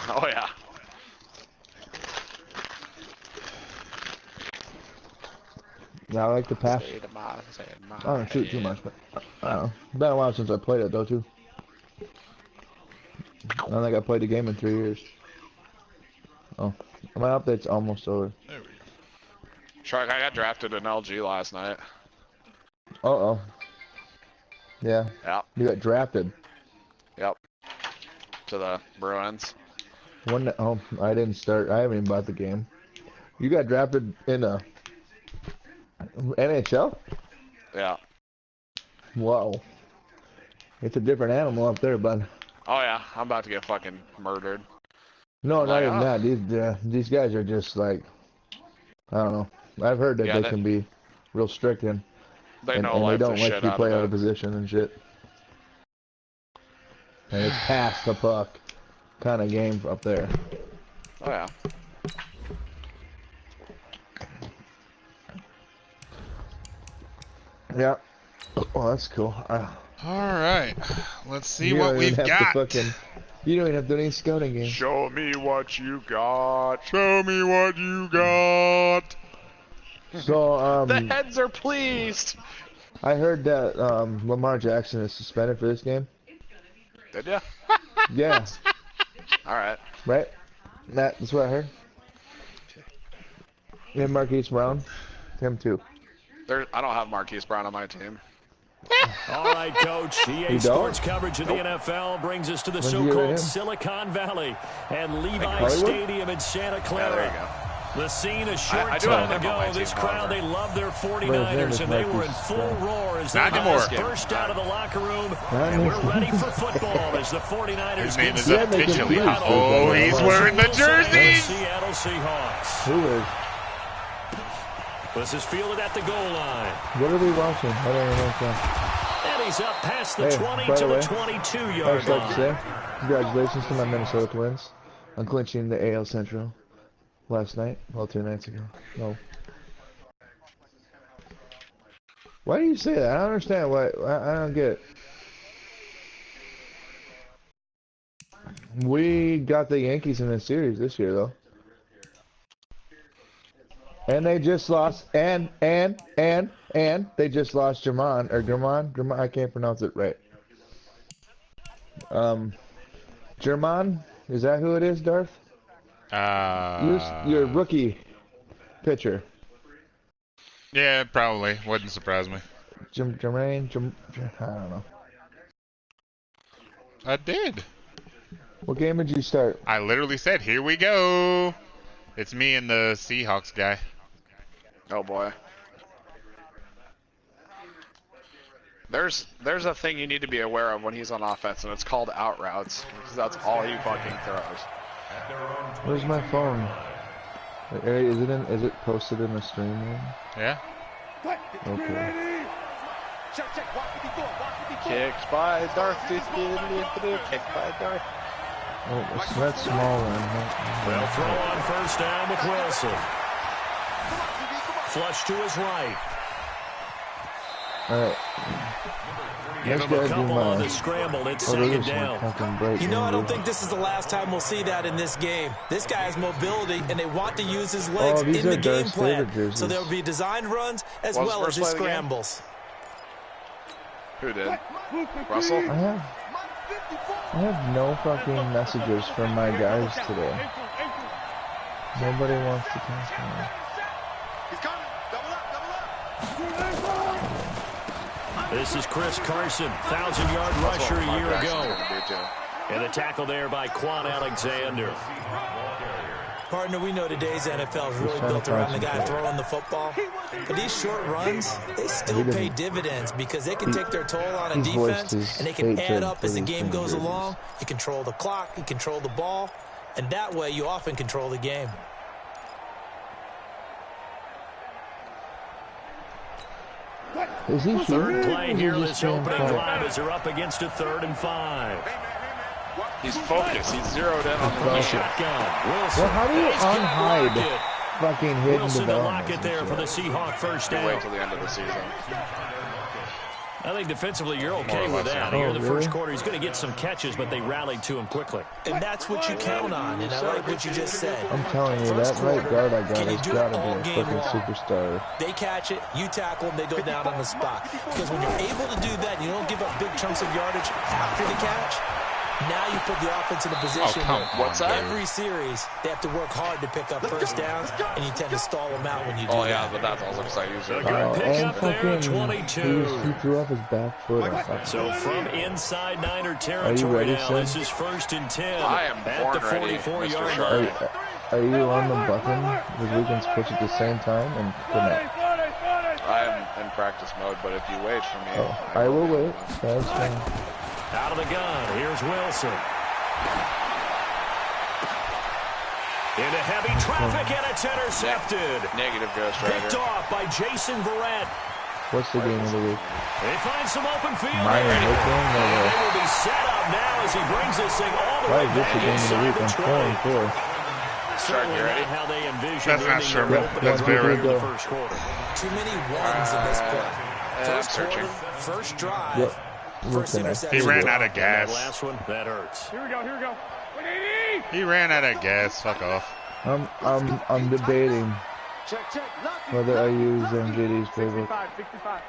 Oh yeah. Yeah, I like the pass. I don't shoot too much, but I don't know. It's been a while since I played it though too. I don't think I played the game in 3 years. Oh, my update's almost over. There we go. Shark, I got drafted in LG last night. Uh-oh. Yeah. Yep. You got drafted. Yep. To the Bruins. Oh, I didn't start. I haven't even bought the game. You got drafted in a NHL? Yeah. Whoa. It's a different animal up there, bud. Oh yeah, I'm about to get fucking murdered. No, not even that. These guys are just like, I don't know. I've heard that they can be real strict and they don't like you play out of position and shit. And it's pass the puck kind of game up there. Oh yeah. Yeah. Oh, that's cool. All right, let's see what we've got. You don't even have to do any scouting games. Show me what you got. Show me what you got. So, the heads are pleased. I heard that Lamar Jackson is suspended for this game. Did ya? Yeah. All right. Right? That's what I heard. And Marquise Brown. Him too. I don't have Marquise Brown on my team. All right, Coach. EA Sports coverage of the NFL brings us to the so-called Silicon Valley and Levi Stadium in Santa Clara. Yeah, there you go. The scene a short time ago, this crowd, they love their 49ers, and they were in full roar as they burst out of the locker room, and we're ready for football as the 49ers His name is officially Oh, he's wearing the jersey! Seattle Seahawks. Who is? This is fielded at the goal line. What are we watching? I don't even know. And he's up past the 20 to the 22-yard line. Congratulations to my Minnesota Twins on clinching the AL Central last night. Well, 2 nights ago. No. Why do you say that? I don't understand. Why? I don't get it. We got the Yankees in the series this year, though. And they just lost, and they just lost German, I can't pronounce it right. German, is that who it is, Darth? Your rookie pitcher. Yeah, probably. Wouldn't surprise me. Jermaine, I don't know. I did. What game did you start? I literally said, here we go. It's me and the Seahawks guy. Oh boy. There's a thing you need to be aware of when he's on offense, and it's called out routes, because that's all he fucking throws. Where's my phone? Is it posted in the stream room? Yeah. Okay. Kicks by Darth. Kicked by Darth. Oh, it's that small one. They'll throw on first down with Wilson. Flush to his right. Alright. Give him a couple on the scramble. It's second down. You know, I don't think this is the last time we'll see that in this game. This guy has mobility, and they want to use his legs in the game plan. So there will be designed runs as well as his scrambles. Who did? Russell? I have no fucking messages from my guys today. Nobody wants to pass me. This is Chris Carson, 1,000-yard rusher a year ago. And a tackle there by Quan Alexander. Partner, we know today's NFL is really built around the guy throwing the football. But these short runs, they still pay dividends because they can take their toll on a defense, and they can add up as the game goes along. You control the clock, you control the ball, and that way you often control the game. Is he third play here this opening drive as they're up against a 3rd and 5. He's focused. He's zeroed in on the shotgun. Wilson. Well, how do you unhide fucking hidden Wilson to lock development? it there for the Seahawk first down. Wait till the end of the season. I think defensively you're okay with that. Here in the first quarter, he's going to get some catches, but they rallied to him quickly. And that's what you count on, and I like what you just said. I'm telling you, that right guard I got has got to be a fucking superstar. They catch it, you tackle them, they go down on the spot. Because when you're able to do that, you don't give up big chunks of yardage after the catch. Now you put the offense in a position where every series they have to work hard to pick up first downs, and you tend to stall them out when you do that. Oh, yeah, but that's also because I use it. And fucking, he threw off his back foot. So from inside Niner territory now, this is 1st and 10 I am at the 44-yard line. Are you on the button? Because we can switch at the same time and connect. I am in practice mode, but if you wait for me... Oh, I will wait. That's fine. Out of the gun, here's Wilson. Into heavy traffic, and it's intercepted. Negative Ghost Rider. Picked off by Jason Verrett. What's the game of the week? They find some open field. Mine and they will be set up now as he brings this thing all the way back inside the 20. Certainly not how they envision That's very the first quarter. Too many ones in this play. First quarter, first drive. Yep. First interception. He ran out of gas. Last one, that hurts. Here we go. He ran out of gas. Fuck off. I'm debating whether I use MJD's playbook. 65.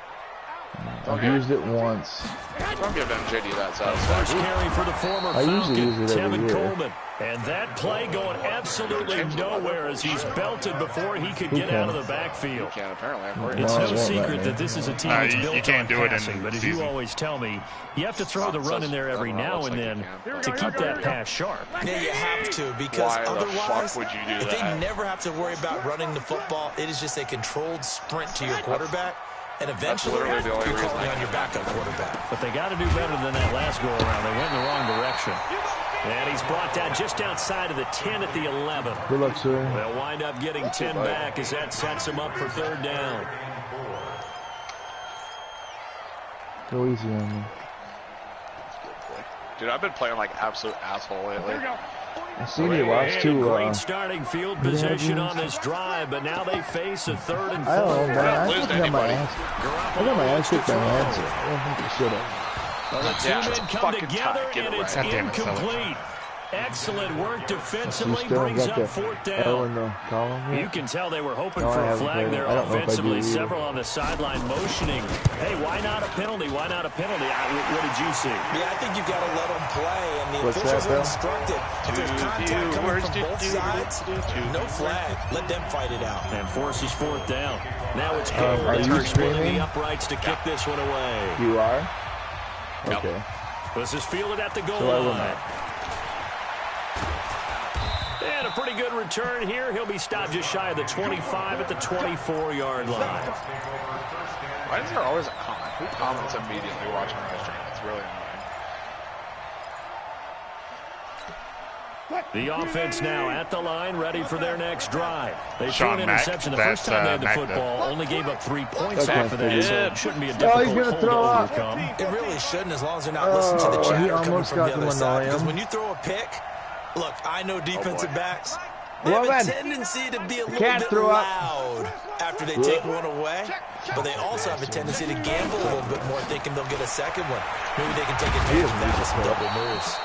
I've used it once. Don't give MJD that First satisfaction. carry for the former I usually use it every Tevin year. Coleman. And that play going absolutely nowhere as he's belted before he could get out of the backfield. Can't apparently. It's no secret that this is a team that's built you can't on do it passing, in but as season. you always tell me, you have to throw the run in there every now and then to keep that pass sharp. Yeah, you have to, because Why the otherwise, fuck would you do if that? they never have to worry about running the football, it is just a controlled sprint to your quarterback, and eventually literally the only you're reason calling I on your backup quarterback. But they got to do better than that last go-around. They went in the wrong direction. And he's brought down just outside of the 10 at the 11. Good luck, sir. They'll wind up getting 10 back as that sets him up for third down. Go easy on me. Dude, I've been playing like absolute asshole lately. I seen you watch too. Great starting field position on this drive, but now they face a 3rd and 4. I don't know, man. Lose to anybody. I got my ass kicked by Hanson. I don't think I should have. Well, the two men come together, and it's God damn it, incomplete. Excellent work defensively, still brings got up the 4th L down. in the column here? You can tell they were hoping No, for I a haven't flag played there it. I don't know if I do offensively. either. Several on the sideline motioning. Hey, why not a penalty? Why not a penalty? What did you see? Yeah, I think you've got to let them play, and the officials are instructed. If there's contact coming from both sides, no flag. Let them fight it out. And forces 4th down. Now it's Cole. Are you splitting streaming? the uprights to kick this one away. You are? Yep. Okay. This is fielded at the goal So I will line. not. And a pretty good return here. He'll be stopped just shy of the 25 at the 24-yard line. Why is there always a comment? Who comments immediately watching my stream? It's really annoying. The offense now at the line, ready for their next drive. They threw Sean an Mack, interception the that's, first time they had the Mack football. Only gave up 3 points Okay. off of that, so it shouldn't be a Oh, difficult he's gonna hold throw to up. overcome. It really shouldn't, as long as they're not listening to the he chatter coming almost from got the to other side. annoy Because him. when you throw a pick, look, I know defensive backs, they Well, have a then. tendency to be a little Can't bit throw up. loud after they take one away, but they also have a tendency to gamble a little bit more, thinking they'll get a second one. Maybe they can take advantage of that with some double moves.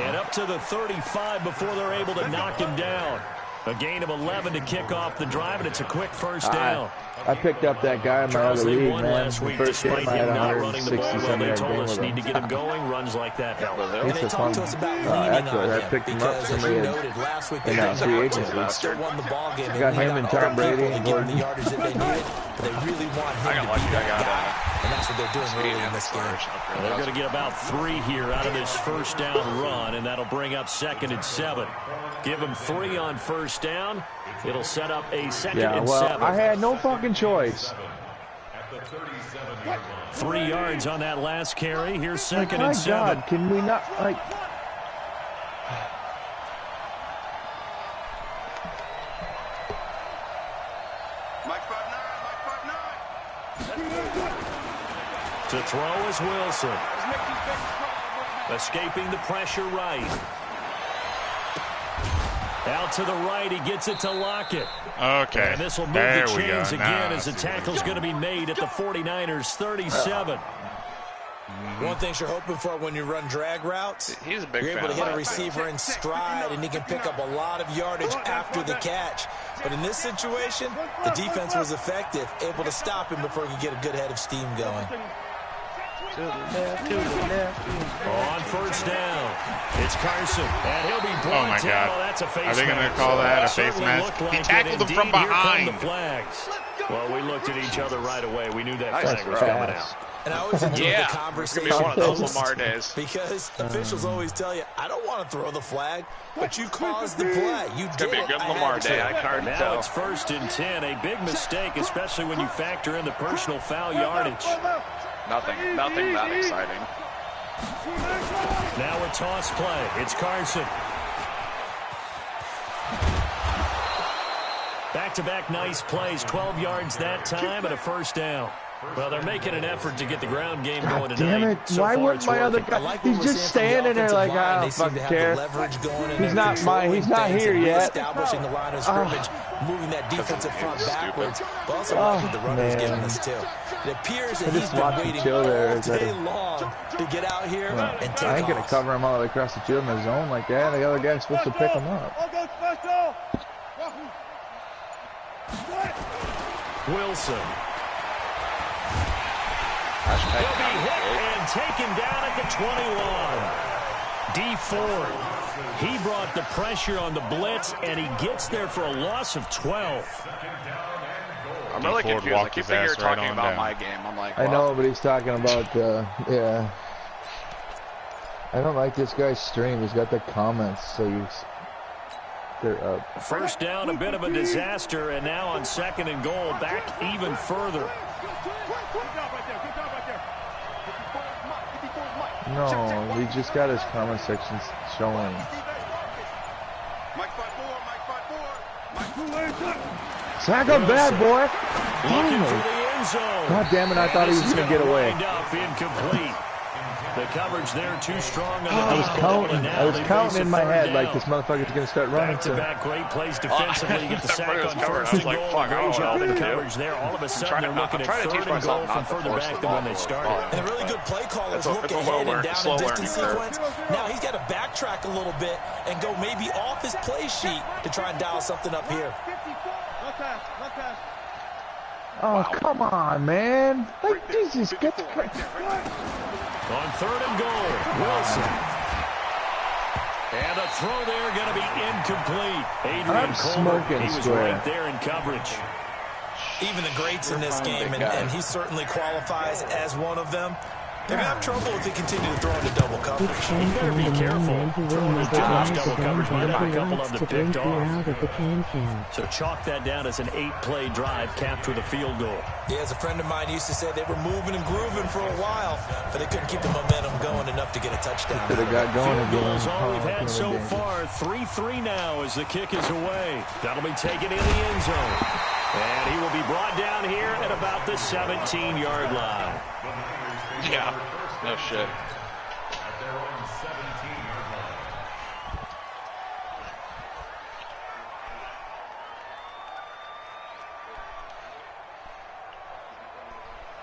And up to the 35 before they're able to knock him down. A gain of 11 to kick off the drive, and it's a quick first down. I picked up that guy in my Charles, other they league, won man. last The week first despite game I had him not running the ball well. 167 They yard told game us with need to him. get him going. Runs like that help. And they It's a talked to fun us about leaning effort. on I him picked him up. because, as you Somebody noted, last week they in that free agency. still won the ball game. Got him and Tom Brady to and give them the Gordon. yardage that they needed, but they really want him to be that guy, and that's what they're doing early in this game. They're going to get about 3 here out of this first down run, and that'll bring up 2nd and 7. Give them 3 on first down. It'll set up a 2nd and 7. I had no fucking choice. 3 yards on that last carry. Here's 2nd My and 7. God, can we not, like... To throw is Wilson. Escaping the pressure right. Out to the right, he gets it to Lockett. Okay. And this will move there the we go. chains again Now as the tackle's going to be made at the 49ers 37. One thing you're hoping for when you run drag routes, he's a big you're able to hit a receiver in stride, and he can pick up a lot of yardage after the catch. But in this situation, the defense was effective, able to stop him before he could get a good head of steam going. To the left. On first down, it's Carson, and he'll be brought Oh my God! down. That's a face Are they going to mask. call that a face mask? Like He tackled him from Here come behind. the flags. Well, we looked at each other right away. We knew that Nice flag was throw. coming out. And I always enjoy the conversation. It's going to be one of those Lamar days. Because officials always tell you, I don't want to throw the flag, but you caused the play. You It's did going to be a good Lamar day. I can already Now tell. it's 1st and 10. A big mistake, especially when you factor in the personal foul yardage. Nothing that exciting. Now a toss play. It's Carson. Back-to-back nice plays. 12 yards that time and a first down. Well, they're making an effort to get the ground game going tonight. Damn it. So why far, wouldn't my other guy? He's just standing there like, I don't fucking care. He's not here yet. Establishing the line of scrimmage, moving that defensive front backwards, but also watching the runners giving us too. It appears that he's been waiting all day long to get out here and take I ain't going to off. cover him all the way across the field in the zone like that. The other guy's supposed to pick him up. Wilson. He'll be hit and taken down at the 21. D Ford. He brought the pressure on the blitz, and he gets there for a loss of 12. I'm really confused. I keep thinking you're talking about my game. I'm like, I know, but he's talking about, yeah. I don't like this guy's stream. He's got the comments, so they're up. First down, a bit of a disaster, and now on 2nd and goal, back even further. No, he just got his comment section showing. Sack him bad, boy. Looking for the end zone. God damn it, I thought he was going to get away. Incomplete. The coverage there too strong on the I was counting in my head like this motherfucker's going to start running. Back-to-back great plays defensively. Get the sack on 1st and goal. Great job in coverage there. All of a sudden they're looking at 3rd and goal from further back than when they started. And a really good play callers look ahead and down and distance sequence. Now he's got to backtrack a little bit and go maybe off his play sheet to try and dial something up here. Oh, come on, man. Like, Jesus, get the... On 3rd and goal, Wilson. And a throw there going to be incomplete. Adrian Colbert, he was right there in coverage. Even the greats in this game, and he certainly qualifies as one of them. They're going to have trouble if they continue to throw into double coverage. You better be careful. Throwing into double coverage might have a couple of them picked off. So chalk that down as an 8-play drive capped with a field goal. Yeah, as a friend of mine used to say, they were moving and grooving for a while, but they couldn't keep the momentum going enough to get a touchdown. Could have got going again. That's all we've had so far. 3-3 now as the kick is away. That'll be taken in the end zone. And he will be brought down here at about the 17-yard line. Yeah, no shit.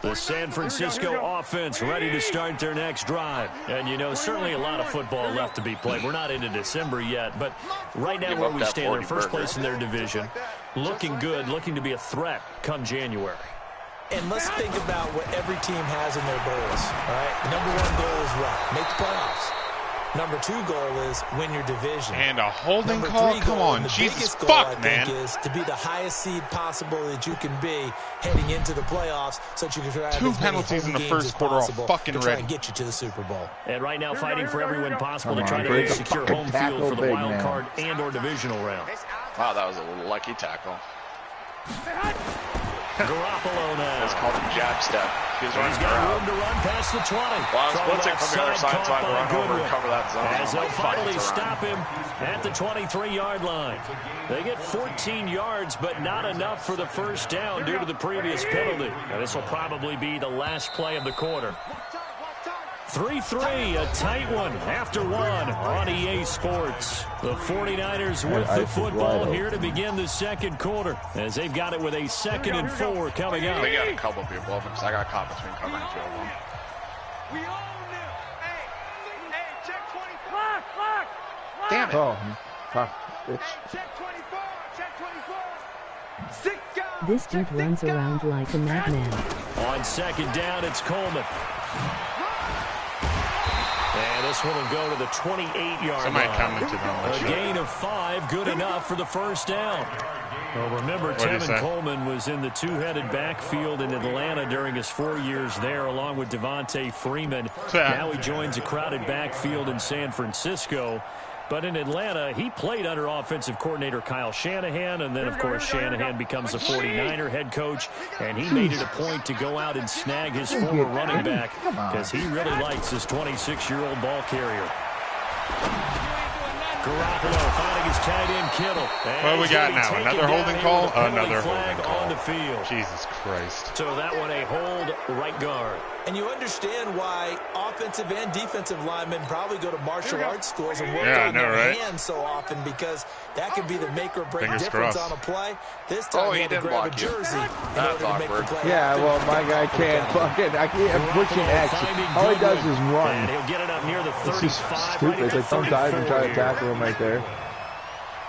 The San Francisco offense ready to start their next drive. And, you know, certainly a lot of football left to be played. We're not into December yet, but right now where we stand, they're first place in their division. Looking good, looking to be a threat come January. And let's think about what every team has in their goals, all right? Number 1 goal is what? Make the playoffs. Number 2 goal is win your division. And a holding call? Come on, Jesus fuck, man. Is to be the highest seed possible that you can be heading into the playoffs so that you can try 2 penalties in the first quarter are fucking to try ready. and get you to the Super Bowl. And right now fighting for every win possible to try to secure home field for the wild card and or divisional round. Wow, that was a lucky tackle. Garoppolo now. It's called a jab step. He's got room to run past the 20. Well, I'm blitzing from the other side, so I run over and cover that zone. As they'll finally stop him at the 23-yard line. They get 14 yards, but not enough for the first down due to the previous penalty. Now, this will probably be the last play of the quarter. 3-3, a tight one after 1 on EA Sports. The 49ers with the football here to begin the second quarter as they've got it with a 2nd and 4 coming up. They got a couple people, because I got caught between covering 2 of them. Damn it. Oh, fuck, bitch. This dude runs around like a madman. On second down, it's Coleman. And this one will go to the 28-yard line. Somebody commented on A gain of 5, good enough for the first down. Well, remember, Tevin Coleman was in the two-headed backfield in Atlanta during his 4 years there, along with Devontae Freeman. Now he joins a crowded backfield in San Francisco. But in Atlanta, he played under offensive coordinator Kyle Shanahan, and then, of course, Shanahan becomes a 49er head coach, and he made it a point to go out and snag his former running back because he really likes his 26-year-old ball carrier. Garoppolo finding his tight end Kittle. What do we got now? Another holding call? Another holding call. On the field. Jesus Christ. So that one a hold right guard. And you understand why offensive and defensive linemen probably go to martial arts schools and work on their hands so often, because that could be the make or break difference on a play. This time he had to grab a jersey in order to make the play. Yeah, well, my guy can't fucking. I can't pushing X. All he does is run. And he'll get it up near the 35. It's just stupid. Like, don't dive and try to tackle him right there.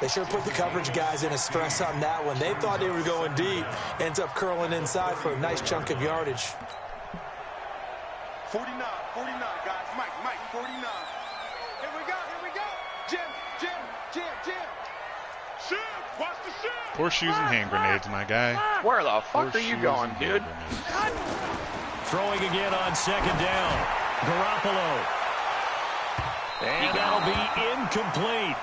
They sure put the coverage guys in a stress on that one. They thought they were going deep. Ends up curling inside for a nice chunk of yardage. 49, guys. Mike, 49. Here we go. Jim. Shoot, watch the shoot. Horseshoes and hand grenades, my guy. Where the fuck are you going, dude? Throwing again on second down. Garoppolo. And that'll be incomplete.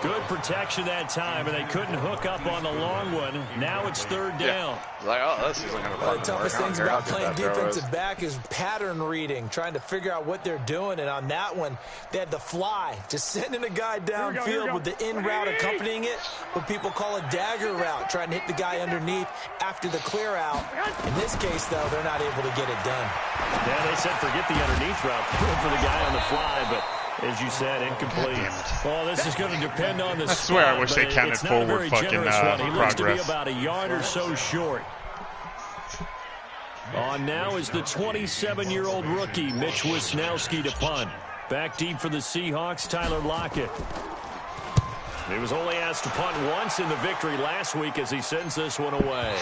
Good protection that time, and they couldn't hook up on the long one. Now it's third down. Like, oh, this isn't going to One of the toughest things about playing defensive back is pattern reading, trying to figure out what they're doing. And on that one, they had the fly, just sending a guy downfield with the in route accompanying it, what people call a dagger route, trying to hit the guy underneath after the clear out. In this case, though, they're not able to get it done. Yeah, they said forget the underneath route for the guy on the fly, but as you said, incomplete. Well, this is going to depend on the spot. I swear I wish they counted forward fucking He looks to be progress. about a yard or so short. On now is the 27-year-old rookie, Mitch Wisnowski, to punt. Back deep for the Seahawks, Tyler Lockett. He was only asked to punt once in the victory last week as he sends this one away.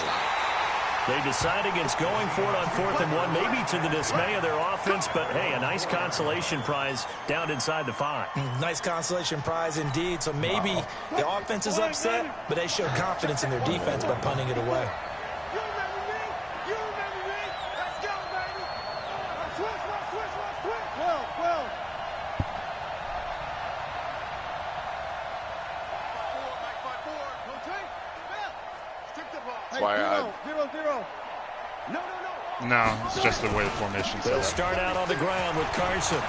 They decide against going for it on 4th and 1, maybe to the dismay of their offense, but hey, a nice consolation prize down inside the 5. Nice consolation prize indeed. So maybe the offense is upset, but they showed confidence in their defense by punting it away. No, it's just the way the formation set They'll up. start out on the ground with Carson.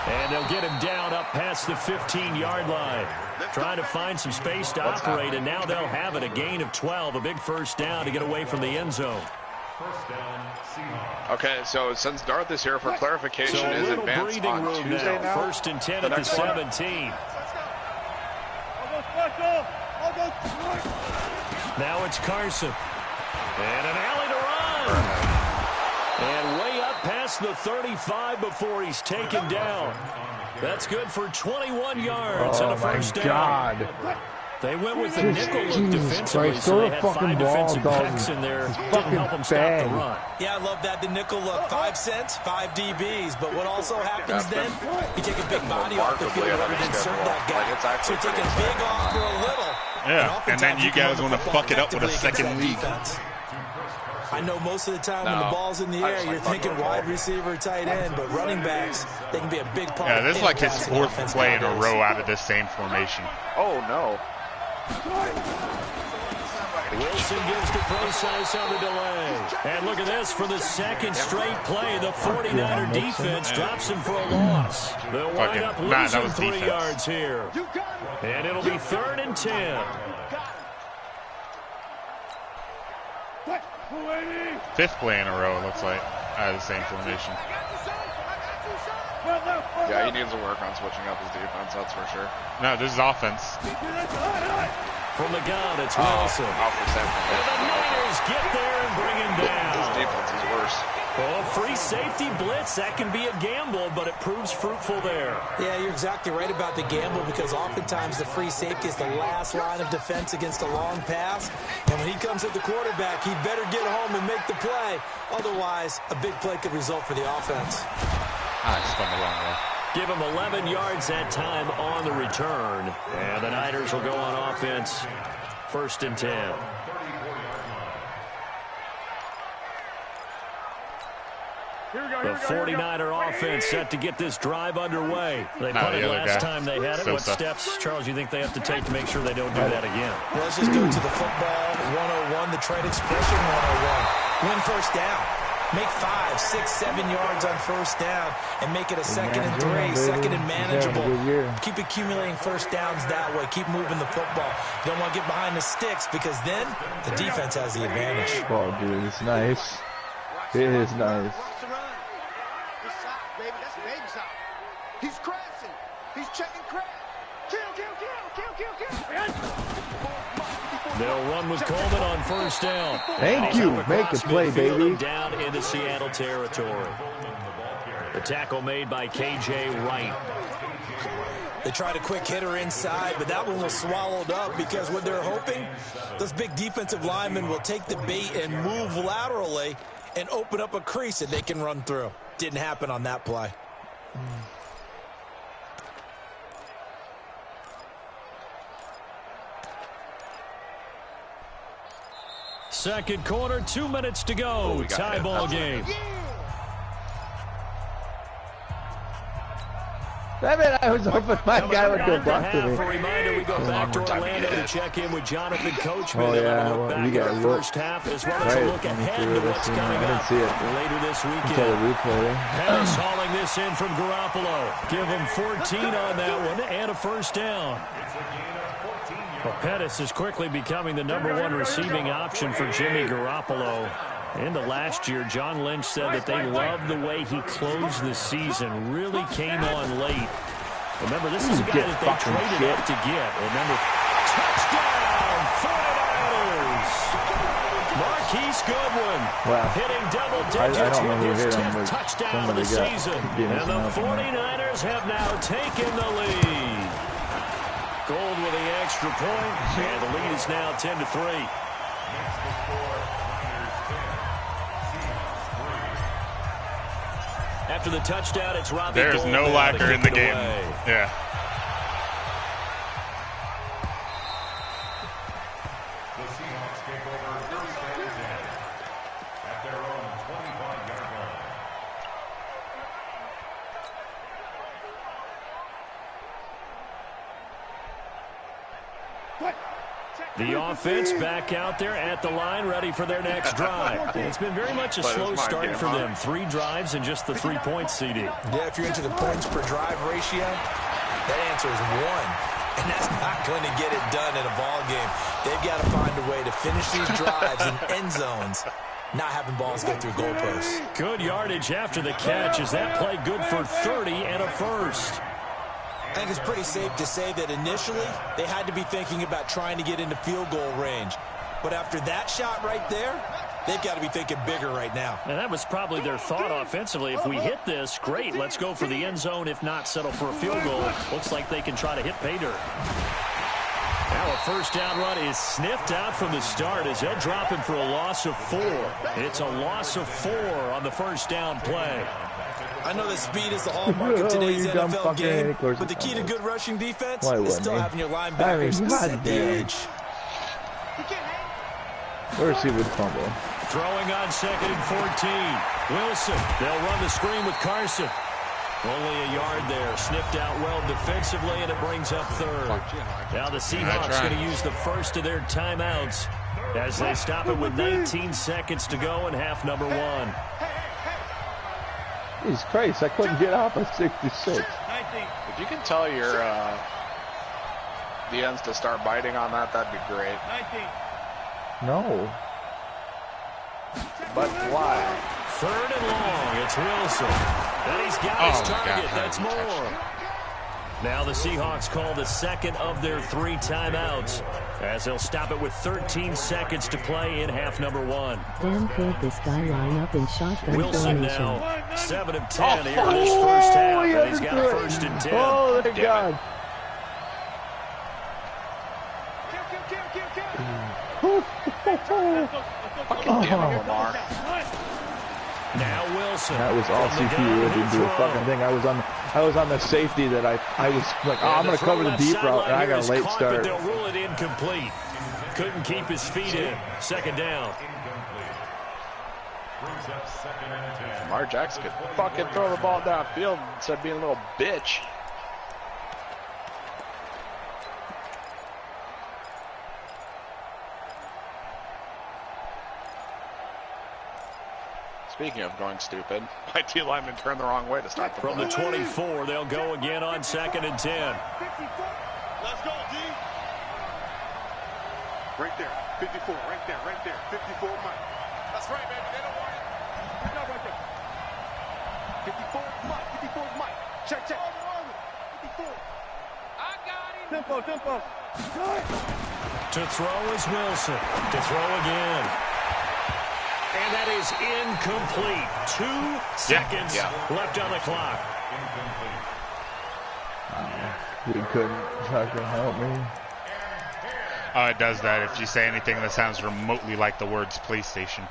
And they'll get him down up past the 15-yard line. Trying to find some space to operate, and now they'll have it. A gain of 12, a big first down to get away from the end zone. Okay, so since Darth is here for clarification, so is advanced on Tuesday now? 1st and 10 at the 17. Now it's Carson. And an alley to run. And way up past the 35 before he's taken down. That's good for 21 yards and a first down. God. They went with the nickel look defensively, so they had 5 defensive backs in there. Didn't help them stop the run. Yeah, I love that, the nickel look. 5 cents, 5 DBs. But what also happens then, you take a big body off the field rather than insert that guy. So you take a big off for a little. Yeah, and then you guys want to fuck it up with a second lead. I know most of the time when the ball's in the air, you're thinking wide receiver, tight end, but running backs, they can be a big part. Yeah, this is like his 4th play in a row out of this same formation. Oh, no. Wilson gives to Process on the delay. And look at this, for the second straight play, the 49er defense drops him for a loss. They'll wind up losing 3 yards here. And it'll be 3rd and 10. 5th play in a row, it looks like, out of the same formation. Yeah, he needs to work on switching up his defense, that's for sure. No, this is offense. From the gun, it's Wilson. And the Niners get there and bring him down. His defense is worse. Well, free safety blitz, that can be a gamble, but it proves fruitful there. Yeah, you're exactly right about the gamble because oftentimes the free safety is the last line of defense against a long pass. And when he comes at the quarterback, he better get home and make the play. Otherwise, a big play could result for the offense. I just went the wrong way. Give him 11 yards that time on the return. And the Niners will go on offense. 1st and 10. The 49er offense set to get this drive underway. They punted last time they had it. What steps, Charles, you think they have to take to make sure they don't do that again? Well, let's just go to the football 101, the trade expression 101. Win first down. Make 5, 6, 7 yards on first down and make it a 2nd and 3, 2nd and manageable. Keep accumulating first downs that way. Keep moving the football. You don't want to get behind the sticks because then the defense has the advantage. Oh, dude, it's nice. It is nice. He's crashing. He's checking crash. Kill. They'll run with Coleman on first down. Thank you. Make the play, baby. Down into Seattle territory. The tackle made by K.J. Wright. They tried a quick hitter inside, but that one was swallowed up because what they're hoping, those big defensive linemen will take the bait and move laterally and open up a crease that they can run through. Didn't happen on that play. Second quarter, 2 minutes to go. Tie ball game. I was hoping my guy would go back to me. A reminder, we go back to Orlando to check in with Jonathan Coachman. Oh, yeah. Look back at the first half as well as a look ahead to what's coming up later this weekend. Pettis hauling this in from Garoppolo. Give him 14 on that one and a first down. Well, Pettis is quickly becoming the #1 receiving option for Jimmy Garoppolo. Into last year, John Lynch said that they loved the way he closed the season, really came on late. Remember, this is a guy that they traded up to get. Remember, touchdown, 49ers! Marquise Goodwin hitting double digits with his 10th touchdown of the season. And the 49ers have now taken the lead. Gold with the extra point, and the lead is now 10-3. After the touchdown, it's Robbie There's Gould no lacker in the game. Away. Yeah. The Seahawks take over first and 10 at their own 25-yard line. The offense back out there at the line, ready for their next drive. It's been very much a slow start for them. 3 drives and just the 3 points, CD. Yeah, if you're into the points per drive ratio, that answer is 1. And that's not going to get it done in a ball game. They've got to find a way to finish these drives in end zones, not having balls go through goalposts. Good yardage after the catch. Is that play good for 30 and a first? I think it's pretty safe to say that initially they had to be thinking about trying to get into field goal range. But after that shot right there, they've got to be thinking bigger right now. And that was probably their thought offensively. If we hit this, great. Let's go for the end zone. If not, settle for a field goal. Looks like they can try to hit pay dirt. Now a first down run is sniffed out from the start as they'll drop him for a loss of 4. It's a loss of 4 on the first down play. I know that speed is the hallmark of today's NFL game, but the key to good rushing defense is still having your linebackers set the edge. Where's he with fumble? Throwing on 2nd and 14. Wilson. They'll run the screen with Carson. Only a yard there. Sniffed out well defensively, and it brings up 3rd. Now the Seahawks going to use the first of their timeouts as they stop it with 19 seconds to go in half number 1. Jesus Christ, I couldn't get off at 66. If you can tell your the ends to start biting on that, that'd be great. No. But why? 3rd and long. It's Wilson. And he's got his target. That's more. Now the Seahawks call the second of their 3 timeouts. as they'll stop it with 13 seconds to play in half number 1. Dan could this guy line up in shotgun Wilson formation. now 7 of 10 here in this first half, and he's got a 1st and 10. Oh, thank God. Now Wilson. That was all CPU. It didn't do a fucking thing. I was on the safety that I was like, oh, I'm gonna cover the deep route, and I got a late start. But they'll rule it incomplete. Couldn't keep his feet in. 2nd down. Lamar Jackson could fucking throw the ball downfield instead of being a little bitch. Speaking of going stupid, my D lineman turned the wrong way to start the From the 24, they'll go again on 2nd and 10. Let's go, D. Right there, 54, right there, 54, Mike. That's right, baby, they don't want it. Right there. 54, Mike, 54, Mike. Check. 54. I got him. Tempo. To throw is Wilson. To throw again. And that is incomplete. 2 seconds left on the clock. He couldn't fucking help me. Oh, it does that if you say anything that sounds remotely like the words PlayStation.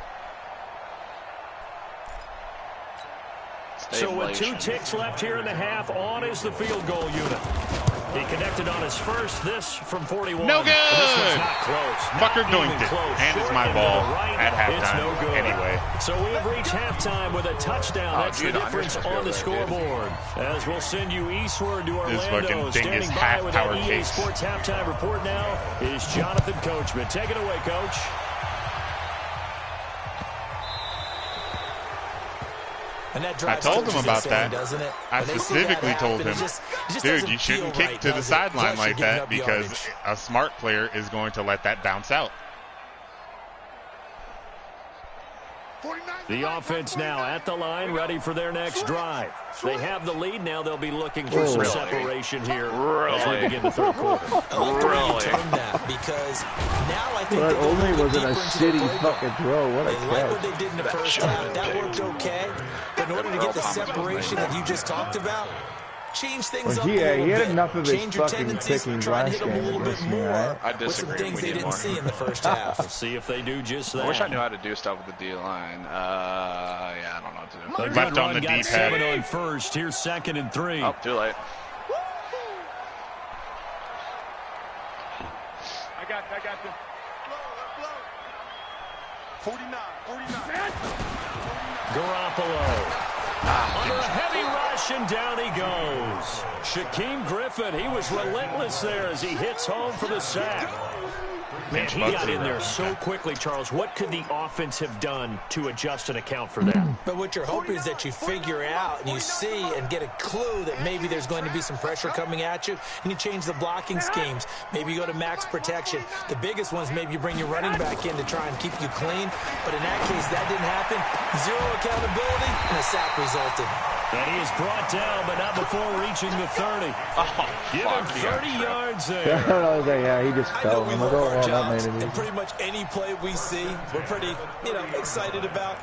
So with 2 ticks left here in the half, on is the field goal unit. He connected on his first, this from 41. No good! This one's not close. Fucker doinked it. And it's my ball at halftime anyway. So we have reached halftime with a touchdown. That's the difference on the scoreboard. As we'll send you eastward to Orlando. Standing by with our EA Sports halftime report now is Jonathan Coachman. Take it away, Coach. And that I told him about insane, that. I specifically told him, dude, you shouldn't kick to the sideline like that because a smart player is going to let that bounce out. The offense now at the line, ready for their next drive. They have the lead. Now they'll be looking for some separation here as we begin the 3rd quarter. I like the way you termed that because now I think that only wasn't a shitty fucking throw. What a catch. Like what they did in the first half. That worked okay. But in order to get the separation that you just talked about, change things up a little bit. He had enough of his change your fucking tendencies, kicking try and last hit them a little bit more I with some disagree. things they didn't see in the first half. Let's see if they do just that. I wish I knew how to do stuff with the D-line. Yeah, I don't know what to do. The Left on the got D-pad. 7 on first. Here's 2nd and 3. Oh, too late. I got you. 49. Garoppolo. Under a heavy rush, and down he goes. Shaquem Griffin, he was relentless there as he hits home for the sack. Man, he got in there so quickly, Charles. What could the offense have done to adjust and account for that? But what you're hoping is that you figure out and you see and get a clue that maybe there's going to be some pressure coming at you, and you change the blocking schemes. Maybe you go to max protection. The biggest ones, maybe you bring your running back in to try and keep you clean. But in that case, that didn't happen. 0 accountability, and a sack resulted. And he is brought down, but not before reaching the 30. Give him 30 yards there. Yeah, he just fell. I know we love our jobs, and pretty much any play we see, we're pretty, excited about.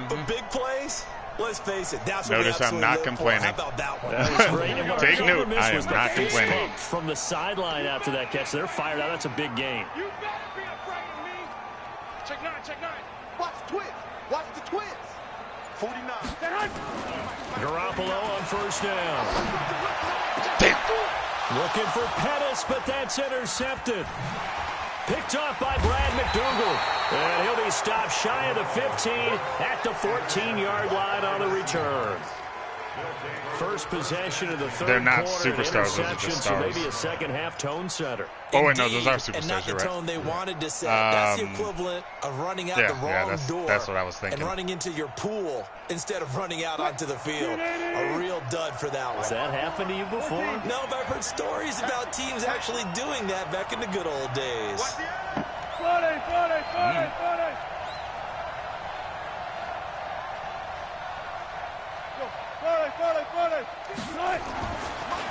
But big plays, let's face it, that's what Notice we I'm not complaining. How about that one? That was great. And Take note, I am was the not fist complaining. pump from the sideline after that catch. They're fired out. That's a big gain. You better be afraid of me. Check 9. Watch the twins. Watch the twins. 49. Garoppolo on 1st down. Looking for Pettis, but that's intercepted. Picked off by Brad McDougal. And he'll be stopped shy of the 15 at the 14-yard line on the return. First possession of the 3rd They're not quarter, superstars, those are just so stars. maybe a second-half tone setter. Oh, wait, no, those are superstars, And not the you're right. tone they wanted to set. That's the equivalent of running out the wrong door. That's what I was thinking. And running into your pool instead of running out onto the field. A real dud for that one. Has that happened to you before? No, but I've heard stories about teams actually doing that back in the good old days.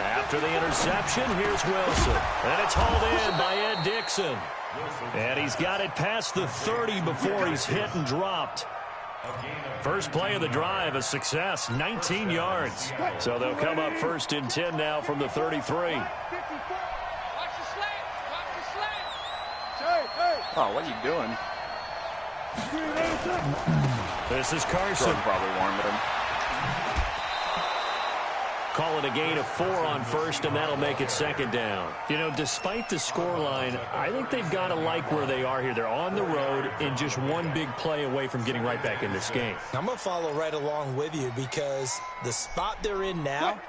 After the interception, here's Wilson. And it's hauled in by Ed Dixon. And he's got it past the 30 before he's hit and dropped. First play of the drive, a success, 19 yards. So they'll come up 1st and 10 now from the 33. Oh, what are you doing? This is Carson. Jordan probably warned him. Call it a gain of 4 on 1st, and that'll make it 2nd down. You know, despite the scoreline, I think they've got to like where they are here. They're on the road and just one big play away from getting right back in this game. I'm going to follow right along with you because the spot they're in now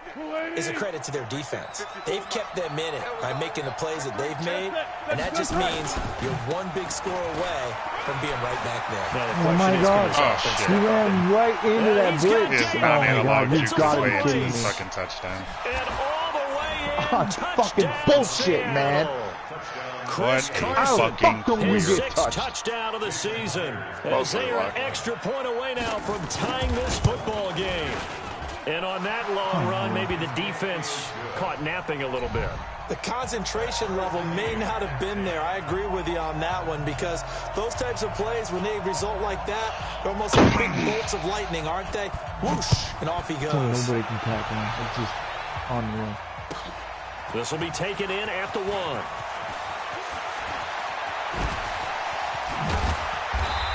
is a credit to their defense. They've kept them in it by making the plays that they've made, and that just means you're one big score away from being right back there. Oh, my God. He ran right into that blitz. Oh, my God. You got to be kidding me. Fucking touchdown. And all the way in, Oh, fucking bullshit, man. Chris What Carson, his get 6th touched? touchdown of the season. As they are an extra point away now from tying this football game. And on that long run, maybe the defense caught napping a little bit. The concentration level may not have been there. I agree with you on that one because those types of plays, when they result like that, they're almost like big bolts of lightning, aren't they? Whoosh, and off he goes. Nobody can tackle him. It's just unreal. This will be taken in at the 1.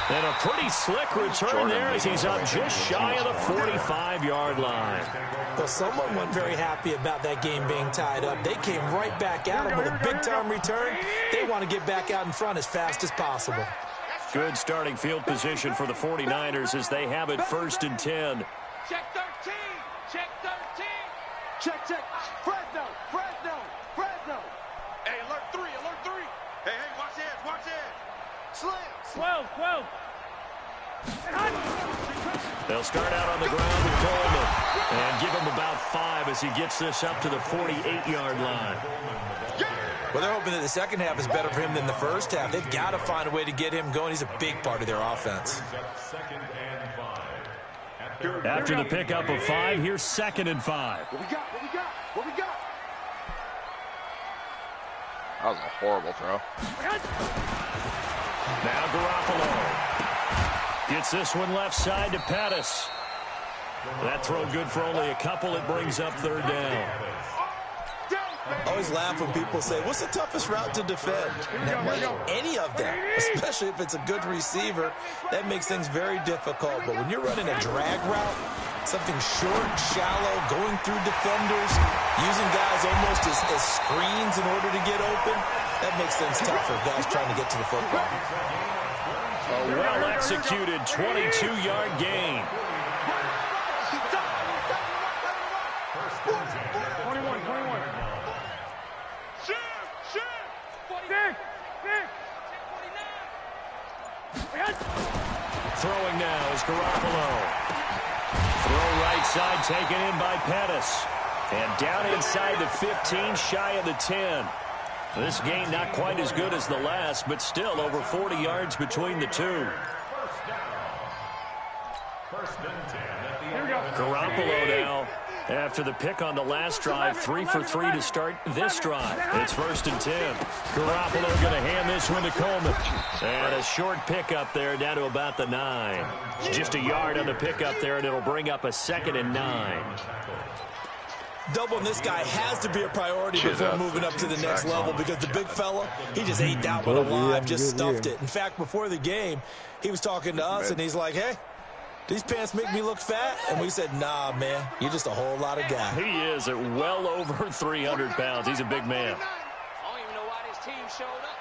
And a pretty slick return there as he's up just shy of the 45-yard line. Well, someone wasn't very happy about that game being tied up. They came right back at him with a big-time return. They want to get back out in front as fast as possible. Good starting field position for the 49ers as they have it 1st and 10. Check 13. Check 13. Check. Fresno. Hey, alert 3. Hey, watch this. Slam. 12. They'll start out on the ground with Coleman and give him about 5 as he gets this up to the 48-yard line. Well, they're hoping that the second half is better for him than the first half. They've got to find a way to get him going. He's a big part of their offense. After the pickup of 5, here's 2nd and 5. What we got? That was a horrible throw. Now Garoppolo gets this one left side to Pettis. That throw good for only a couple. It brings up 3rd down. I always laugh when people say, what's the toughest route to defend? Any of them, especially if it's a good receiver, that makes things very difficult. But when you're running a drag route, something short, shallow, going through defenders, using guys almost as screens in order to get open, that makes things tough for guys trying to get to the football. A well-executed 22-yard gain. 21. Throwing now is Garoppolo. Throw right side taken in by Pettis. And down inside the 15, shy of the 10. This gain not quite as good as the last, but still over 40 yards between the two. Garoppolo now, after the pick on the last drive, 3 for 3 to start this drive. It's 1st and 10. Garoppolo going to hand this one to Coleman. And a short pickup there down to about the 9. Just a yard on the pickup there, and it'll bring up a 2nd and 9. Doubling this guy has to be a priority before moving up to the next level because the big fella, he just ate that one alive, just stuffed it. In fact, before the game, he was talking to us, and he's like, hey, these pants make me look fat? And we said, nah, man, you're just a whole lot of guy. He is at well over 300 pounds. He's a big man. I don't even know why this team showed up.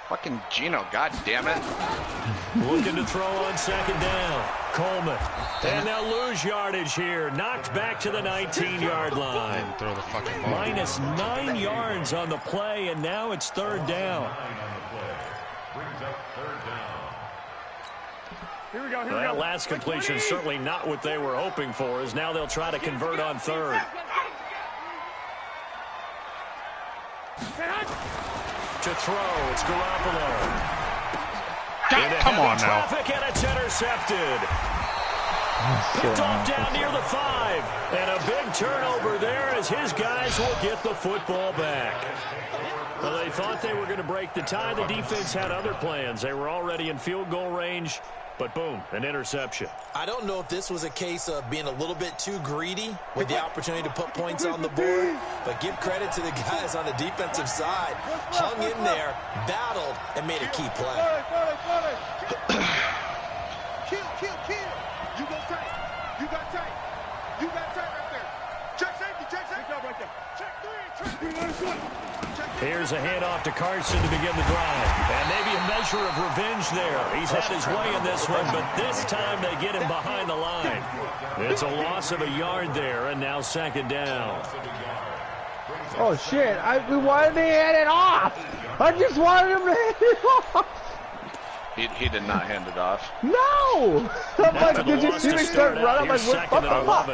Fucking Gino, god damn it. Looking to throw on 2nd down. Coleman. And they'll lose yardage here. Knocked back to the 19-yard line. Throw the fucking ball. Minus 9 yards on the play, and now it's 3rd down. Here we go. That last completion certainly not what they were hoping for, as now they'll try to convert on 3rd. To throw, it's Garoppolo. Come on now. Traffic, and it's intercepted. Picked off down near the 5. And a big turnover there as his guys will get the football back. Well, they thought they were going to break the tie. The defense had other plans. They were already in field goal range, but boom, an interception. I don't know if this was a case of being a little bit too greedy with the opportunity to put points on the board, but give credit to the guys on the defensive side. Hung in there, battled, and made a key play. Kill. You go tight. You got tight. You got tight right there. Check safety. Good job right there. Check 3. Here's a handoff to Carson to begin the drive. And maybe a measure of revenge there. He's had his way in this one, but this time they get him behind the line. It's a loss of a yard there, and now 2nd down. Oh, shit. We wanted to hand it off. I just wanted him to hand it off. He did not hand it off. No! I'm like, did you see me start running? I'm like, what the fuck?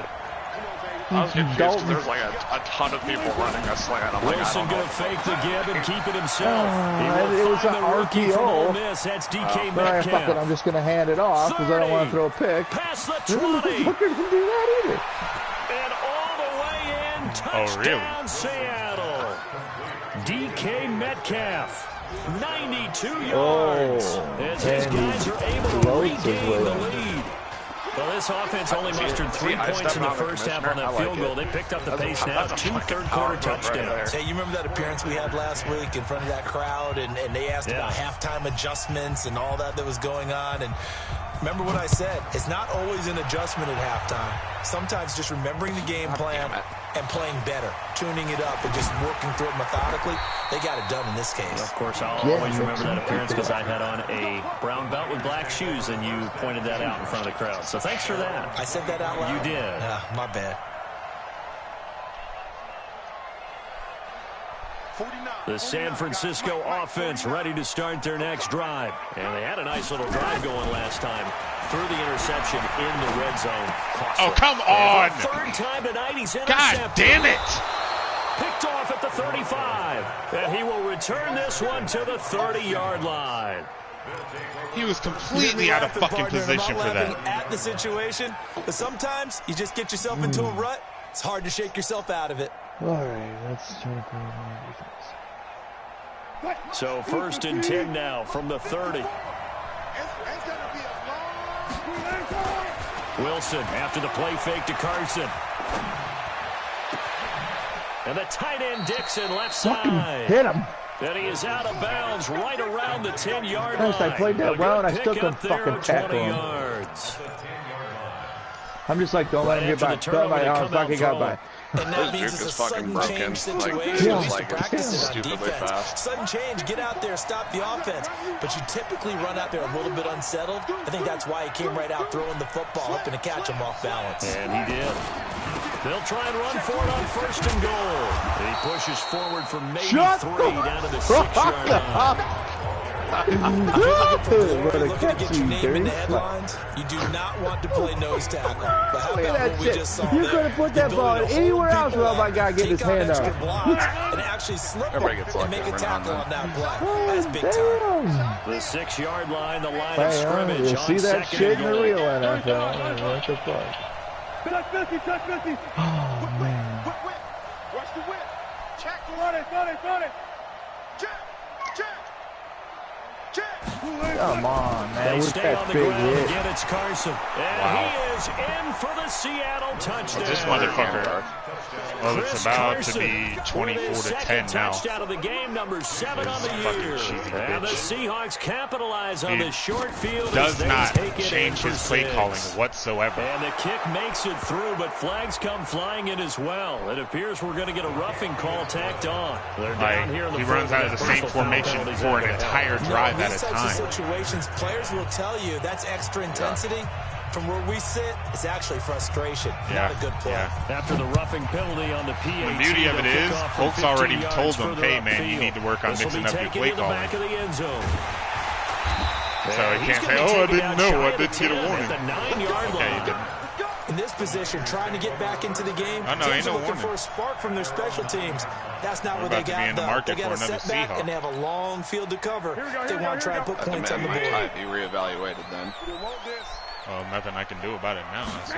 I was confused because there was like a ton of people running a slant. I'm like, Wilson going to fake the give and keep it himself. It was an RPO. That's DK Metcalf. I'm just going to hand it off because I don't want to throw a pick. Pass the 20. You're not going to do that either. And all the way in, touchdown Seattle. DK Metcalf, 92 yards. As his guys are able to regain the lead. Well, this offense only mustered 3 points in the first half on that field goal. They picked up the pace now. 2 third-quarter touchdowns. Hey, you remember that appearance we had last week in front of that crowd, and they asked about halftime adjustments and all that was going on. And remember what I said. It's not always an adjustment at halftime. Sometimes just remembering the game plan and playing better, tuning it up and just working through it methodically. They got it done in this case. Of course, I'll always remember that appearance because I had on a brown belt with black shoes, and you pointed that out in front of the crowd. So thanks for that. I said that out loud? You did. My bad. The San Francisco offense ready to start their next drive. And they had a nice little drive going last time. Threw the interception in the red zone. Oh, come on. Third time tonight he's intercepted. God damn it. Picked off at the 35. And he will return this one to the 30-yard line. He was completely out of fucking position for that. At the situation, but sometimes you just get yourself into a rut. It's hard to shake yourself out of it. All right, let's try to play defense. So 1st and 10 now from the 30. Wilson after the play fake to Carson. And the tight end Dixon left side. Hit him. And he is out of bounds right around the 10-yard line. I played that well and I still couldn't fucking tackle him. Yards. I'm just like, don't let him get by. Don't let him fucking got by. And that means it's a sudden change situation. At least practice it on defense. Sudden change, get out there, stop the offense. But you typically run out there a little bit unsettled. I think that's why he came right out throwing the football, hoping to catch him off balance. And he did. They'll try and run for it on 1st and goal. And he pushes forward for maybe 3 down to the 6-yard line. Looking to get your name in the headlines, you do not want to play nose tackle. But how about what we just saw there? You could have put that ball anywhere else without my guy getting his hand out. And actually slip and make a tackle on that play. That's big time. The 6-yard line, the line of scrimmage you on see that shit in the real NFL. What the fuck? Oh, man. Watch the whip. Check. Run it. Check. Come on, man. They stay on the ground again. It's Carson. And he is in for the Seattle touchdown. This motherfucker. Well, it's about to be 24-10 now. Touchdown of the game, number 7 on the year. And the Seahawks capitalize on the short field. Does not change his play calling whatsoever. And the kick makes it through, but flags come flying in as well. It appears we're going to get a roughing call tacked on. They're down here in the he runs out of the same formation for an entire drive at a time. Situations, players will tell you that's extra intensity. From where we sit, it's actually frustration. Not a good play. After the roughing penalty on the PAT. The beauty of it is, folks already told them, hey, man, you need to work on mixing up your play calling. So he can't say, oh, I didn't know. I didn't get a warning. Okay, you didn't. In this position, trying to get back into the game, teams are looking for a spark from their special teams. That's not what they got, though. They got a setback, and they have a long field to cover. They want to try and put points on the board. He reevaluated then. Well, nothing I can do about it now. So.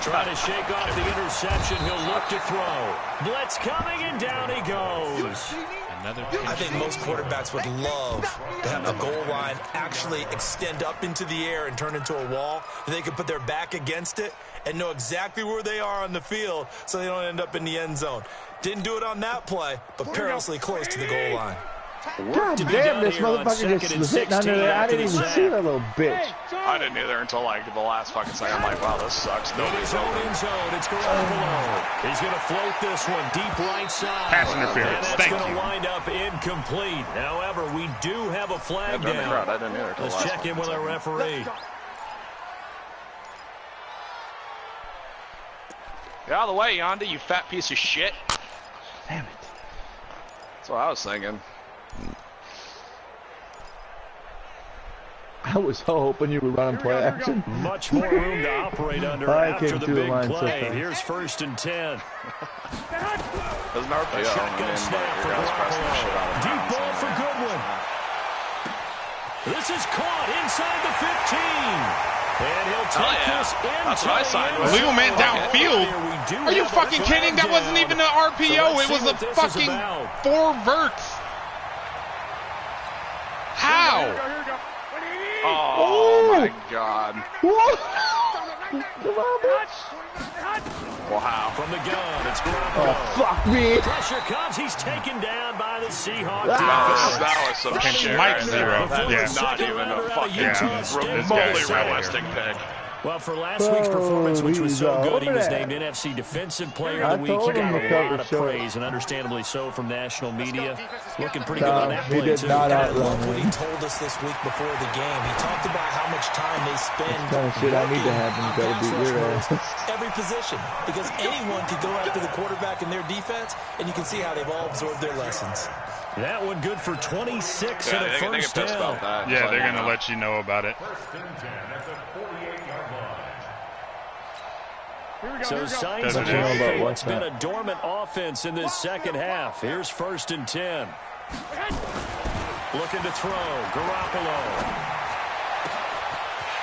Trying to shake off the interception. He'll look to throw. Blitz coming, and down he goes. I think most quarterbacks would love to have the goal line actually extend up into the air and turn into a wall. They can put their back against it and know exactly where they are on the field so they don't end up in the end zone. Didn't do it on that play, but perilously close to the goal line. God damn, this motherfucker just was hitting under there. I didn't even see that little bitch. I didn't either until like the last fucking second. I'm like, wow, this sucks. Nobody's open. It's Garoppolo. He's going to float this one deep right side. Pass interference. Thank you. That's going to wind up incomplete. However, we do have a flag down. I didn't either. Let's check in with our referee. Get out of the way, Yonda, you fat piece of shit. Damn it. That's what I was thinking. I was hoping you would run and play action. Much more room to operate under after the big play. Here's 1st and 10. There's an RPO. Shotgun snap for Garoppolo. Deep ball for Goodwin. This is caught inside the 15. And he'll take this in. Illegal man downfield. Are you fucking kidding? That wasn't even an RPO. It was a fucking 4 verts. How? Oh my God. Come on, bitch. Wow. From the gun, it's Garoppolo. Oh, fuck me. Pressure comes. He's taken down by the Seahawks. That was some shit. Mike zero. Yeah. Not even a fucking remotely realistic pick. Well, for last week's performance, which was so good, he was named NFC Defensive Player of the Week. He got a lot of praise, and understandably so, from national media. Looking pretty good on that play, too. He did not outrun what he told us this week before the game. He talked about how much time they spend kind of shit I need to happen. Gotta beat your ass. Every position, because anyone could go after the quarterback in their defense, and you can see how they've all absorbed their lessons. That one good for 26 and a first down. Yeah, they're going to let you know about it. So signs of what's been a dormant offense in this second half. Here's 1st and 10. Looking to throw. Garoppolo.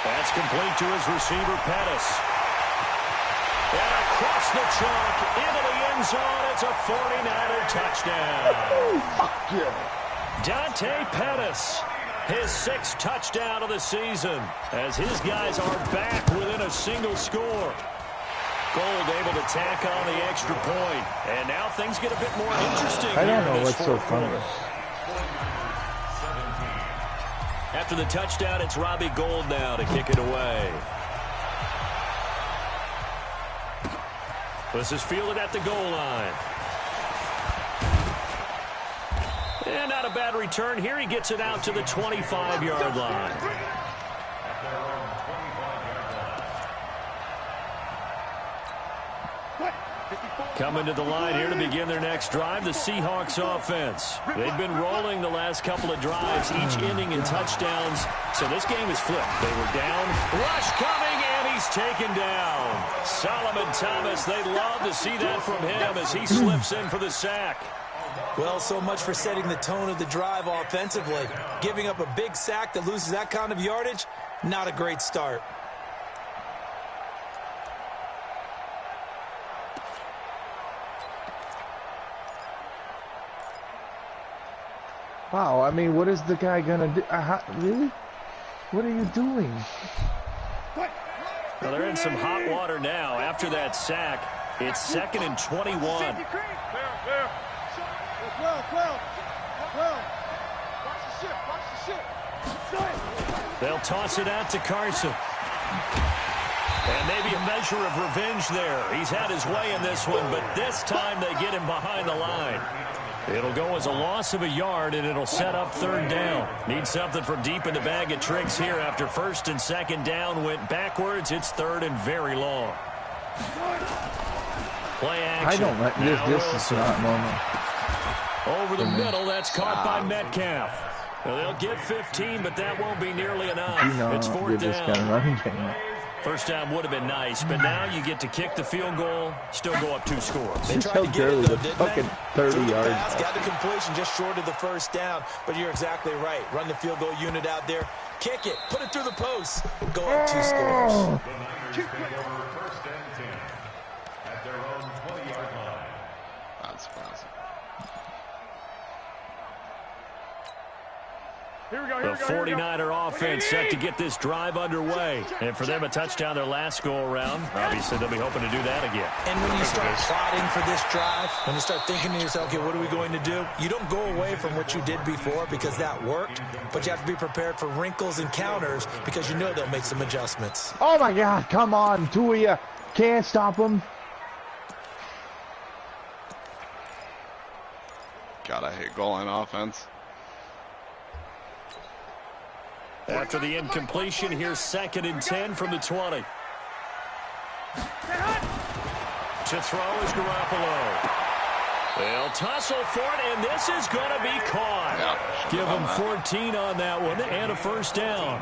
That's complete to his receiver, Pettis. And across the chalk into the end zone. It's a 49er touchdown. Fuck yeah. Dante Pettis. His 6th touchdown of the season as his guys are back within a single score. Gold able to tack on the extra point. And now things get a bit more interesting. I don't know what's so funny. After the touchdown, it's Robbie Gould now to kick it away. This is fielded at the goal line. And not a bad return here. He gets it out to the 25-yard line. Coming to the line here to begin their next drive, the Seahawks offense. They've been rolling the last couple of drives, each ending in touchdowns. So this game is flipped. They were down. Rush coming, and he's taken down. Solomon Thomas, they love to see that from him as he slips in for the sack. Well, so much for setting the tone of the drive offensively. Giving up a big sack that loses that kind of yardage, not a great start. Wow, I mean, what is the guy gonna do? Really? What are you doing? Well, they're in some hot water now. After that sack, it's 2nd and 21. Well. Watch the ship. They'll toss it out to Carson. And maybe a measure of revenge there. He's had his way in this one, but this time they get him behind the line. It'll go as a loss of a yard, and it'll set up 3rd down. Need something from deep in the bag of tricks here after 1st and 2nd down went backwards. It's 3rd and very long. Play action. I don't like this is not normal. Over the middle, that's caught by Metcalf. Well, they'll get 15, but that won't be nearly enough. You know, it's 4th down. Kind of running game. First down would have been nice, but now you get to kick the field goal, still go up 2 scores. They tried to get it, though, didn't fucking 30 yards. Pass, got the completion just short of the first down, but you're exactly right. Run the field goal unit out there, kick it, put it through the post, go up 2 scores. The Niners take over first and 10 at their own 20-yard line. That's classic. The 49er offense set to get this drive underway. And for them, a touchdown their last go-around. Obviously, they'll be hoping to do that again. And when you start plotting for this drive, when you start thinking to yourself, okay, what are we going to do? You don't go away from what you did before because that worked, but you have to be prepared for wrinkles and counters because you know they'll make some adjustments. Oh, my God. Come on. 2 of you. Can't stop them. God, I hate goal line offense. After the incompletion, here's 2nd and 10 from the 20. To throw is Garoppolo. They'll tussle for it, and this is going to be caught. Yeah, give them 14 on that one and a first down.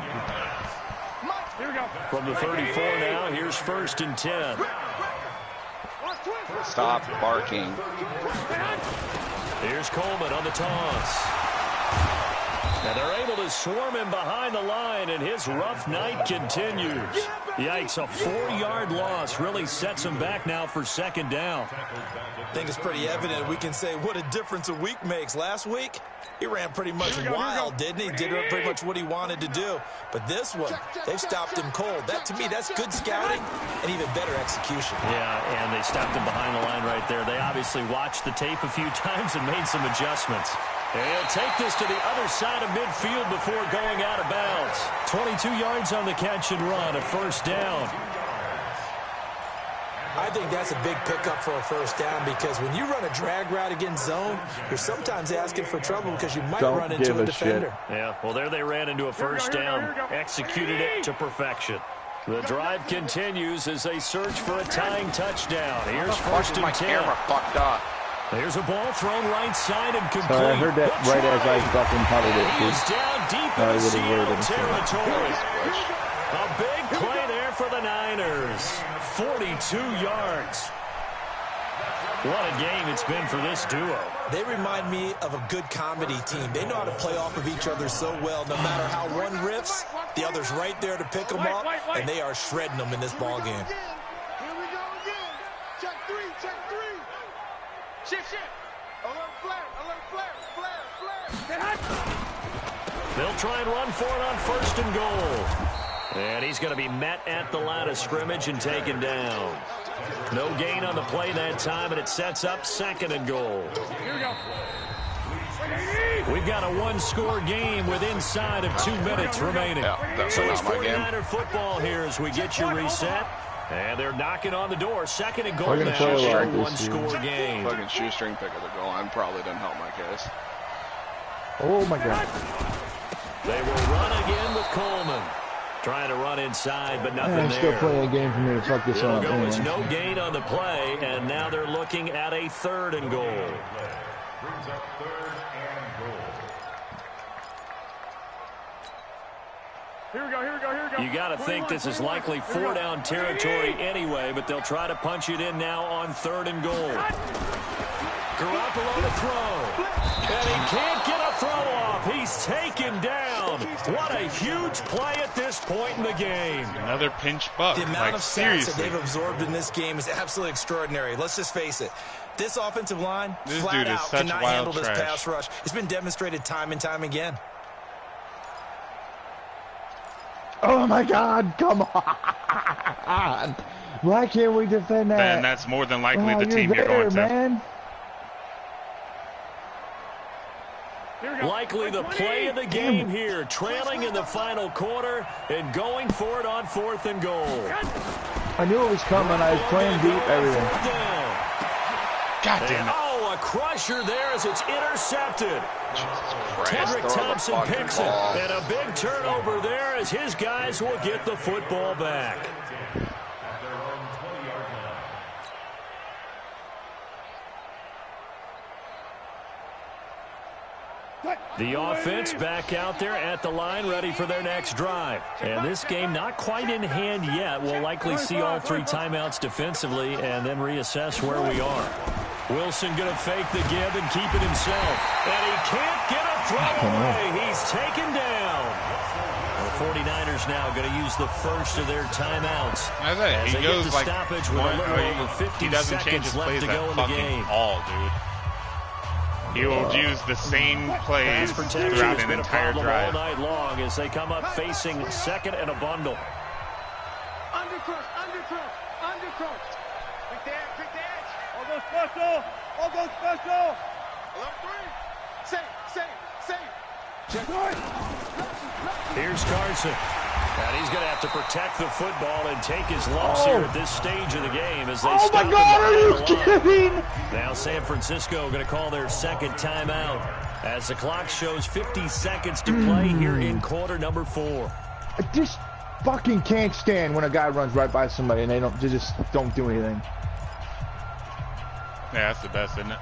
From the 34 now, here's 1st and 10. Stop barking. Here's Coleman on the toss. And they're able to swarm him behind the line, and his rough night continues. Yikes, a 4-yard loss really sets him back now for 2nd down. I think it's pretty evident. We can say what a difference a week makes. Last week, he ran pretty much wild, didn't he? Did pretty much what he wanted to do. But this one, they've stopped him cold. That, to me, that's good scouting and even better execution. Yeah, and they stopped him behind the line right there. They obviously watched the tape a few times and made some adjustments. And he'll take this to the other side of midfield before going out of bounds. 22 yards on the catch and run, a first down. I think that's a big pickup for a first down because when you run a drag route against zone, you're sometimes asking for trouble because you might run into a defender. Yeah, well, there they ran into a first down, executed it to perfection. The drive continues as they search for a tying touchdown. Here's 1st and 10. My camera fucked up. There's a ball thrown right side and complete. I heard that right as I fucking potted it. He's down deep in Seattle territory. A big play there for the Niners. 42 yards. What a game it's been for this duo. They remind me of a good comedy team. They know how to play off of each other so well. No matter how one riffs, the other's right there to pick them up, and they are shredding them in this ball game. Here we go again. Check 3, check 3. Shift. Alert flare. They'll try and run for it on 1st and goal. And he's going to be met at the line of scrimmage and taken down. No gain on the play that time, and it sets up 2nd and goal. Here we go. We've got a 1-score game with inside of 2 minutes remaining. Yeah, so it's not my game. 49er football here as we get you reset. And they're knocking on the door. 2nd and goal We're gonna now. play A like this, 1-score game. Fucking shoestring pick of the goal line probably didn't help my case. Oh, my God. They will run again with Coleman. Trying to run inside, but nothing I'm there. still playing a game for me to fuck this It'll up. go Anyway. as no gain on the play, and now they're looking at a 3rd and goal. Brings up 3rd and goal. Here we go. You got to think this is likely 4-down territory anyway, but they'll try to punch it in now on 3rd and goal. Garoppolo to throw. And he can't get a throw off. He's taken down. What a huge play at this point in the game. Another pinch buck. The amount of sacks that seriously. they've absorbed in this game is absolutely extraordinary. Let's just face it. This offensive line, flat out, cannot handle this pass rush. It's been demonstrated time and time again. Oh, my God. Come on. Why can't we defend that? And that's more than likely the team you're going to. Man. Likely the play of the game here, trailing in the final quarter and going for it on 4th and goal. I knew it was coming. I was playing deep, everything. God damn it. Oh, a crusher there as it's intercepted. Christ, Tedrick throw the Thompson fucking picks it. ball. And a big turnover there as his guys will get the football back. At their own 20-yard line. The offense back out there at the line, ready for their next drive. And this game not quite in hand yet. We'll likely see all 3 timeouts defensively and then reassess where we are. Wilson going to fake the give and keep it himself. And he can't get a throw away. He's taken down. The 49ers now going to use the first of their timeouts. As he goes like stoppage with a little over 50 he doesn't change his plays at fucking all, dude. He will use the same plays throughout an entire drive. All night long as they come up facing second and a bundle. Undercross. Quick edge. All go special. 11-3. Save. Check. Here's Carson. And he's going to have to protect the football and take his lumps here at this stage of the game as they stop. Oh my God, are you kidding? Now San Francisco going to call their second timeout as the clock shows 50 seconds to play here in quarter number 4. I just fucking can't stand when a guy runs right by somebody and they just don't do anything. Yeah, that's the best, isn't it?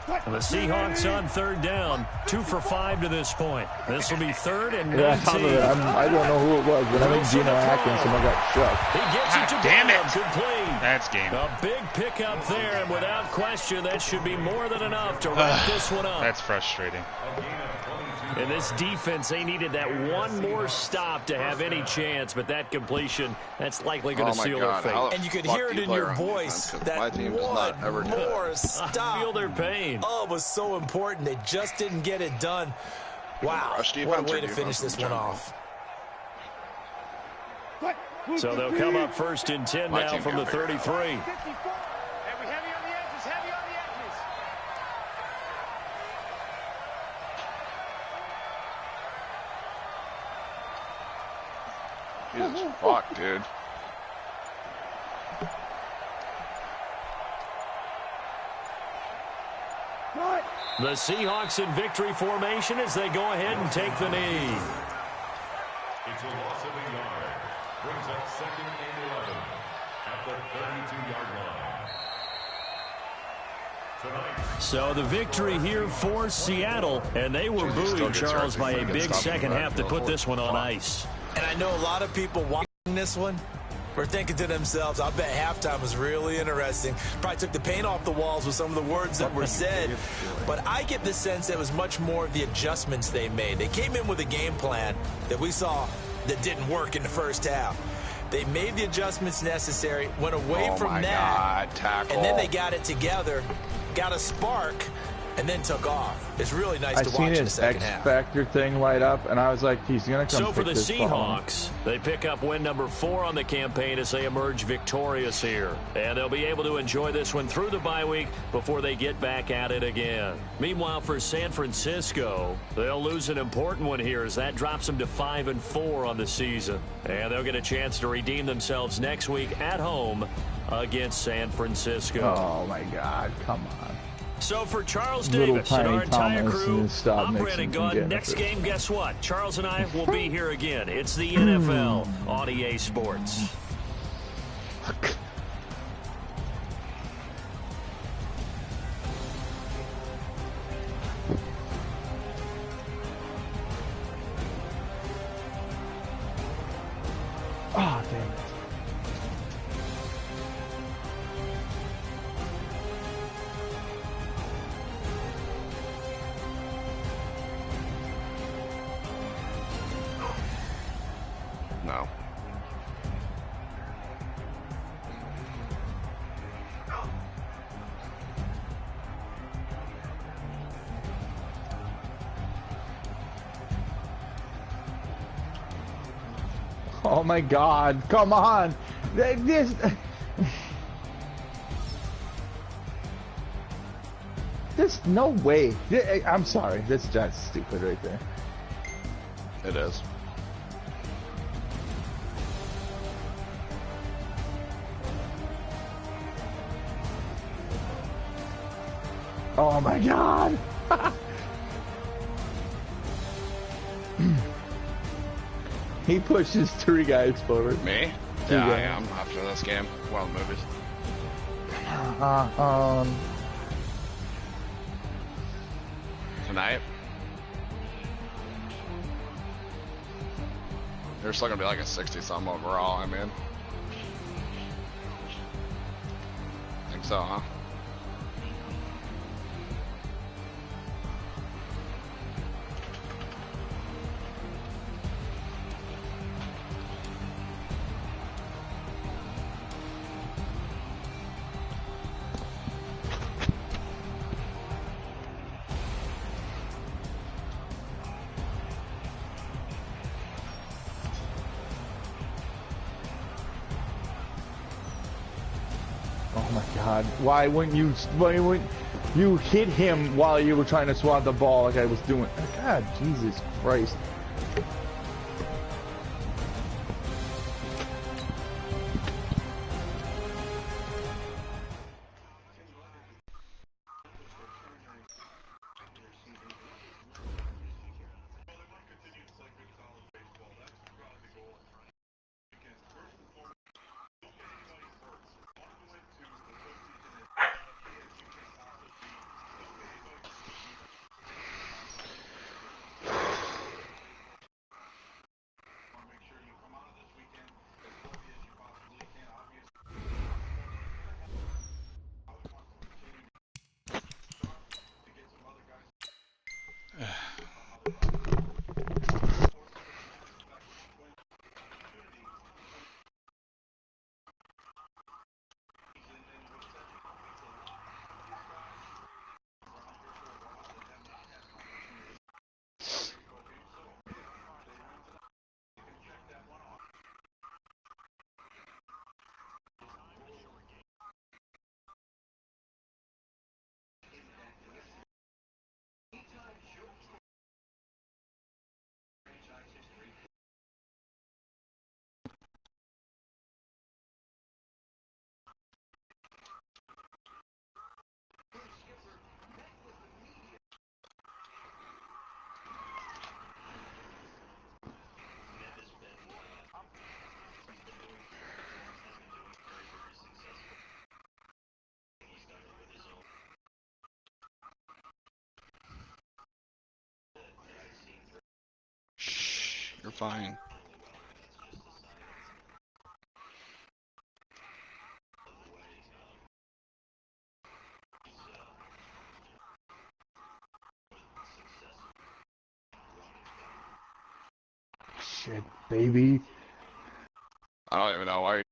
The Seahawks on 3rd down, 2 for 5 to this point. This will be 3rd and 19. Yeah, I don't know who it was, but I think Geno Atkins, someone got shoved. He gets it to damn it. Complete. That's game. A big pickup there, and without question, that should be more than enough to wrap this one up. That's frustrating. And this defense, they needed that one more stop to have any chance, but that completion, that's likely going to seal their fate. And you could hear it in your voice that my team does not ever do more that. stop. I feel their pain. Oh, it was so important. They just didn't get it done. Wow, what a way to finish this one off. So they'll come up 1st and 10 now from the 33. Jesus fuck, dude. The Seahawks in victory formation as they go ahead and take the knee. It's a loss of a yard. Brings up 2nd and 11 at the 32-yard line. So the victory here for Seattle, and they were booed, Charles, by a big second half to put this one on ice. And I know a lot of people watching this one were thinking to themselves, I bet halftime was really interesting. Probably took the paint off the walls with some of the words that were said. But I get the sense it was much more of the adjustments they made. They came in with a game plan that we saw that didn't work in the first half. They made the adjustments necessary, went away from that, and then they got it together, got a spark, and then took off. It's really nice to watch in the second half. I seen his X Factor thing light up, and I was like, he's going to come. So for the Seahawks, they pick up win number 4 on the campaign as they emerge victorious here. And they'll be able to enjoy this one through the bye week before they get back at it again. Meanwhile, for San Francisco, they'll lose an important one here as that drops them to 5-4 on the season. And they'll get a chance to redeem themselves next week at home against San Francisco. Oh, my God. Come on. So for Charles Davis and our entire crew, I'm Brandon Gunn. Next game, guess what? Charles and I will be here again. It's the NFL on EA Sports. Oh, damn it. No. Oh my God, come on. There's no way. I'm sorry, that's just stupid right there. It is. Oh my God. He pushes 3 guys forward. Me? Yeah, I am after this game. Well, movies. Tonight? You're still gonna be like a 60-something overall, I mean. I think so, huh? Oh my God! Why wouldn't you hit him while you were trying to swat the ball like I was doing? God, Jesus Christ! Shh, you're fine. Shit, baby. I don't even know why